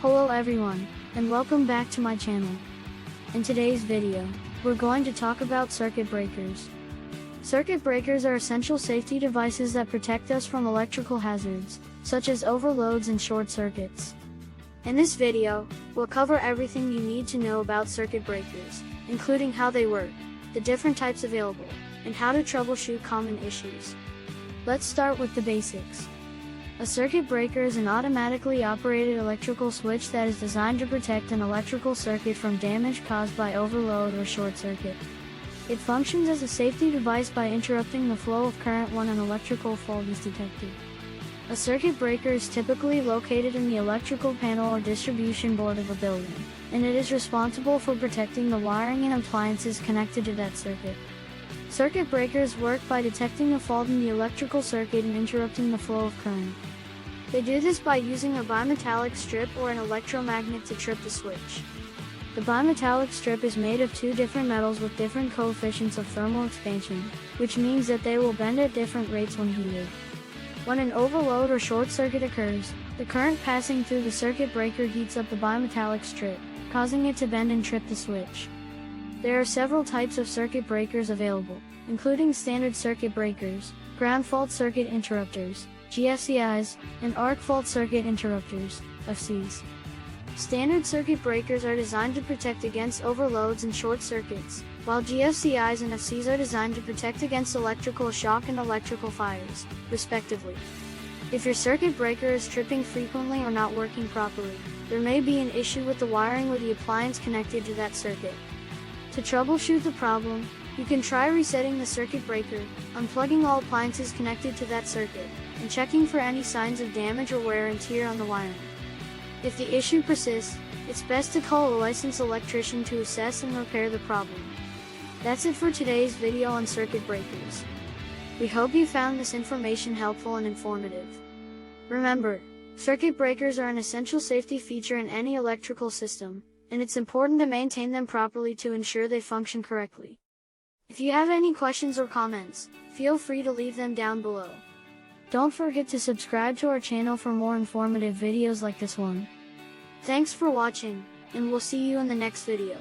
Hello everyone, and welcome back to my channel. In today's video, we're going to talk about circuit breakers. Circuit breakers are essential safety devices that protect us from electrical hazards, such as overloads and short circuits. In this video, we'll cover everything you need to know about circuit breakers, including how they work, the different types available, and how to troubleshoot common issues. Let's start with the basics. A circuit breaker is an automatically operated electrical switch that is designed to protect an electrical circuit from damage caused by overload or short circuit. It functions as a safety device by interrupting the flow of current when an electrical fault is detected. A circuit breaker is typically located in the electrical panel or distribution board of a building, and it is responsible for protecting the wiring and appliances connected to that circuit. Circuit breakers work by detecting a fault in the electrical circuit and interrupting the flow of current. They do this by using a bimetallic strip or an electromagnet to trip the switch. The bimetallic strip is made of two different metals with different coefficients of thermal expansion, which means that they will bend at different rates when heated. When an overload or short circuit occurs, the current passing through the circuit breaker heats up the bimetallic strip, causing it to bend and trip the switch. There are several types of circuit breakers available, including standard circuit breakers, ground fault circuit interrupters, GFCIs, and arc fault circuit interrupters, FCs. Standard circuit breakers are designed to protect against overloads and short circuits, while GFCIs and FCs are designed to protect against electrical shock and electrical fires, respectively. If your circuit breaker is tripping frequently or not working properly, there may be an issue with the wiring or the appliance connected to that circuit. To troubleshoot the problem, you can try resetting the circuit breaker, unplugging all appliances connected to that circuit, and checking for any signs of damage or wear and tear on the wiring. If the issue persists, it's best to call a licensed electrician to assess and repair the problem. That's it for today's video on circuit breakers. We hope you found this information helpful and informative. Remember, circuit breakers are an essential safety feature in any electrical system, and it's important to maintain them properly to ensure they function correctly. If you have any questions or comments, feel free to leave them down below. Don't forget to subscribe to our channel for more informative videos like this one. Thanks for watching, and we'll see you in the next video.